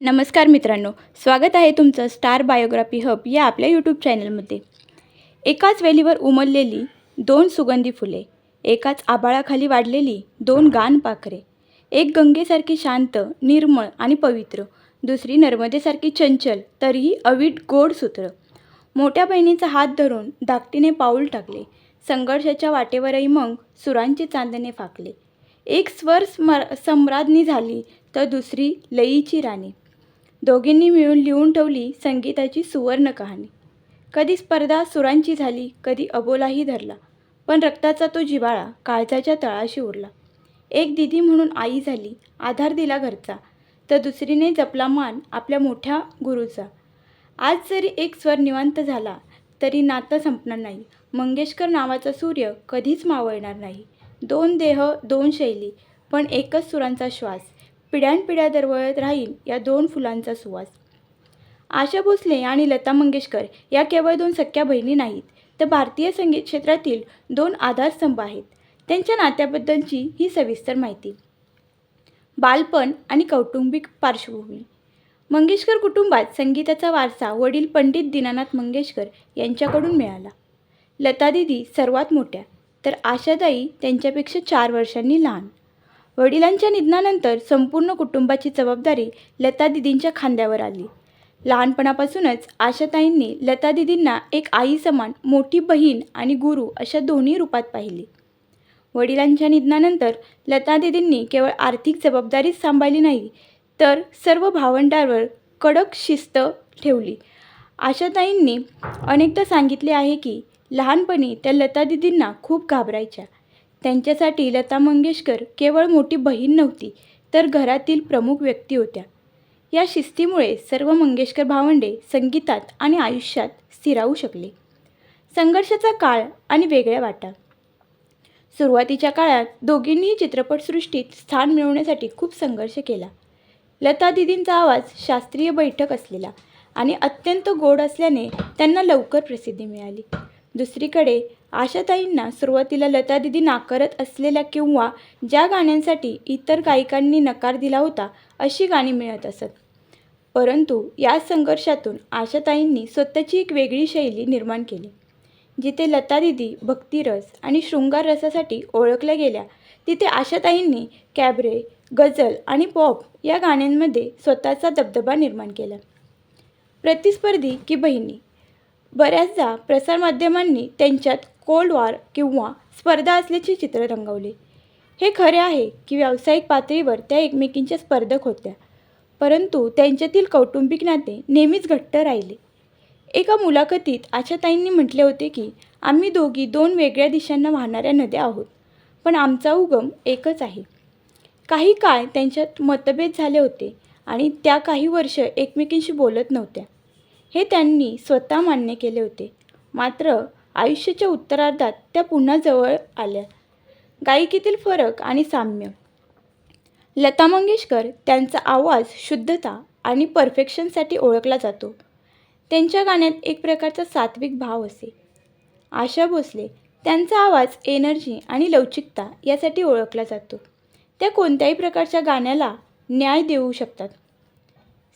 नमस्कार मित्रांनो, स्वागत आहे तुमचं स्टार बायोग्राफी हब या आपल्या यूट्यूब चॅनलमध्ये. एकाच वेलीवर उमललेली दोन सुगंधी फुले, एकाच आभाळाखाली वाढलेली दोन गानपाखरे, एक गंगेसारखी शांत, निर्मळ आणि पवित्र, दुसरी नर्मदेसारखी चंचल तरीही अवीट गोड सूत्र. मोठ्या बहिणीचा हात धरून धाकटीने पाऊल टाकले. संघर्षाच्या वाटेवरही मग सुरांचे चांदणे फाकले. एक स्वर सम्राज्ञी झाली तर दुसरी लयीची राणी. दोघींनी मिळून लिहून ठेवली संगीताची सुवर्ण कहाणी. कधी स्पर्धा सुरांची झाली, कधी अबोलाही धरला, पण रक्ताचा तो जिव्हाळा काळजाच्या तळाशी उरला. एक दिदी म्हणून आई झाली, आधार दिला घरचा, तर दुसरीने जपला मान आपल्या मोठ्या गुरुचा. आज जरी एक स्वर निवांत झाला तरी नातं संपणार नाही. मंगेशकर नावाचा सूर्य कधीच मावळणार नाही. दोन देह, दोन शैली, पण एकच सुरांचा श्वास, पिढ्यानपिढ्या दरवळत राहील या दोन फुलांचा सुवास. आशा भोसले आणि लता मंगेशकर या केवळ दोन सख्या बहिणी नाहीत, तर भारतीय संगीत क्षेत्रातील दोन आधारस्तंभ आहेत. त्यांच्या नात्याबद्दलची ही सविस्तर माहिती. बालपण आणि कौटुंबिक पार्श्वभूमी. मंगेशकर कुटुंबात संगीताचा वारसा वडील पंडित दीनानाथ मंगेशकर यांच्याकडून मिळाला. लता दिदी सर्वात मोठ्या, तर आशाताई त्यांच्यापेक्षा 4 वर्षांनी लहान. वडिलांच्या निधनानंतर संपूर्ण कुटुंबाची जबाबदारी लता दिदींच्या खांद्यावर आली. लहानपणापासूनच आशाताईंनी लता दिदींना एक आई समान, मोठी बहीण आणि गुरु अशा दोन्ही रूपात पाहिली. वडिलांच्या निधनानंतर लता दिदींनी केवळ आर्थिक जबाबदारीच सांभाळली नाही, तर सर्व भावंडांवर कडक शिस्त ठेवली. आशाताईंनी अनेकदा सांगितले आहे की लहानपणी त्या लता दिदींना खूप घाबरायच्या. त्यांच्यासाठी लता मंगेशकर केवळ मोठी बहीण नव्हती, तर घरातील प्रमुख व्यक्ती होत्या. या शिस्तीमुळे सर्व मंगेशकर भावंडे संगीतात आणि आयुष्यात स्थिरावू शकले. संघर्षाचा काळ आणि वेगळ्या वाटा. सुरुवातीच्या काळात दोघींनीही चित्रपटसृष्टीत स्थान मिळवण्यासाठी खूप संघर्ष केला. लता दिदींचा आवाज शास्त्रीय बैठक असलेला आणि अत्यंत गोड असल्याने त्यांना लवकर प्रसिद्धी मिळाली. दुसरीकडे आशाताईंना सुरुवातीला लता दिदी नाकारत असलेल्या किंवा ज्या गाण्यांसाठी इतर गायकांनी नकार दिला होता अशी गाणी मिळत असत. परंतु या संघर्षातून आशाताईंनी स्वतःची एक वेगळी शैली निर्माण केली. जिथे लता दिदी भक्तिरस आणि शृंगार रसासाठी ओळखल्या गेल्या, तिथे आशाताईंनी कॅबरे, गझल आणि पॉप या गाण्यांमध्ये स्वतःचा दबदबा निर्माण केला. प्रतिस्पर्धी की बहिणी. बऱ्याचदा प्रसारमाध्यमांनी त्यांच्यात कोल्ड वॉर किंवा स्पर्धा असल्याचे चित्र रंगवले. हे खरे आहे की व्यावसायिक पातळीवर त्या एकमेकींच्या स्पर्धक होत्या, परंतु त्यांच्यातील कौटुंबिक नाते नेहमीच घट्ट राहिले. एका मुलाखतीत आशाताईंनी म्हटले होते की आम्ही दोघी दोन वेगळ्या दिशांना वाहणाऱ्या नद्या आहोत, पण आमचा उगम एकच आहे. काही काळ त्यांच्यात मतभेद झाले होते आणि त्या काही वर्ष एकमेकींशी बोलत नव्हत्या. हे त्यांनी स्वतः मान्य केले होते. मात्र आयुष्याच्या उत्तरार्धात त्या पुन्हा जवळ आल्या. गायकीतील फरक आणि साम्य. लता मंगेशकर त्यांचा आवाज शुद्धता आणि परफेक्शनसाठी ओळखला जातो. त्यांच्या गाण्यात एक प्रकारचा सात्विक भाव असे. आशा भोसले त्यांचा आवाज एनर्जी आणि लवचिकता यासाठी ओळखला जातो. त्या कोणत्याही प्रकारच्या गाण्याला न्याय देऊ शकतात.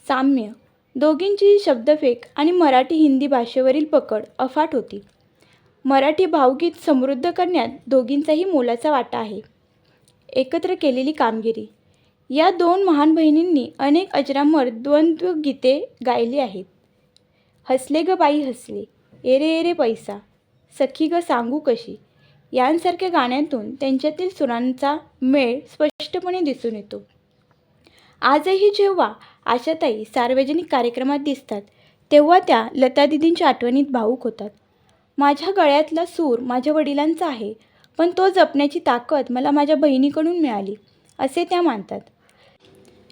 साम्य. दोघींची शब्दफेक आणि मराठी हिंदी भाषेवरील पकड अफाट होती. मराठी भावगीत समृद्ध करण्यात दोघींचाही मोलाचा वाटा आहे. एकत्र केलेली कामगिरी. या दोन महान बहिणींनी अनेक अजरामर द्वंद्व गीते गायली आहेत. हसले ग बाई हसले, एरे एरे पैसा, सखी ग सांगू कशी यांसारख्या गाण्यांतून त्यांच्यातील सुरांचा मेळ स्पष्टपणे दिसून येतो. आजही जेव्हा आशाताई सार्वजनिक कार्यक्रमात दिसतात, तेव्हा त्या लता दिदींच्या आठवणीत भावूक होतात. माझ्या गळ्यातला सूर माझ्या वडिलांचा आहे, पण तो जपण्याची ताकद मला माझ्या बहिणीकडून मिळाली, असे त्या मानतात.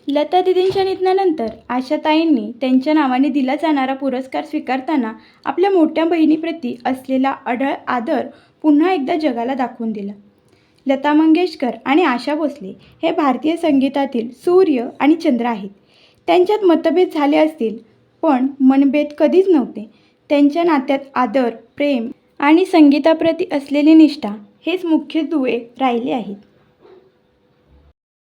लता दिदींच्या निधनानंतर आशाताईंनी त्यांच्या नावाने दिला जाणारा पुरस्कार स्वीकारताना आपल्या मोठ्या बहिणीप्रती असलेला अढळ आदर पुन्हा एकदा जगाला दाखवून दिला. लता मंगेशकर आणि आशा भोसले हे भारतीय संगीतातील सूर्य आणि चंद्र आहेत. त्यांच्यात मतभेद झाले असतील, पण मनभेद कधीच नव्हते. त्यांच्या नात्यात आदर, प्रेम आणि संगीताप्रती असलेली निष्ठा हेच मुख्य दुवे राहिले आहेत.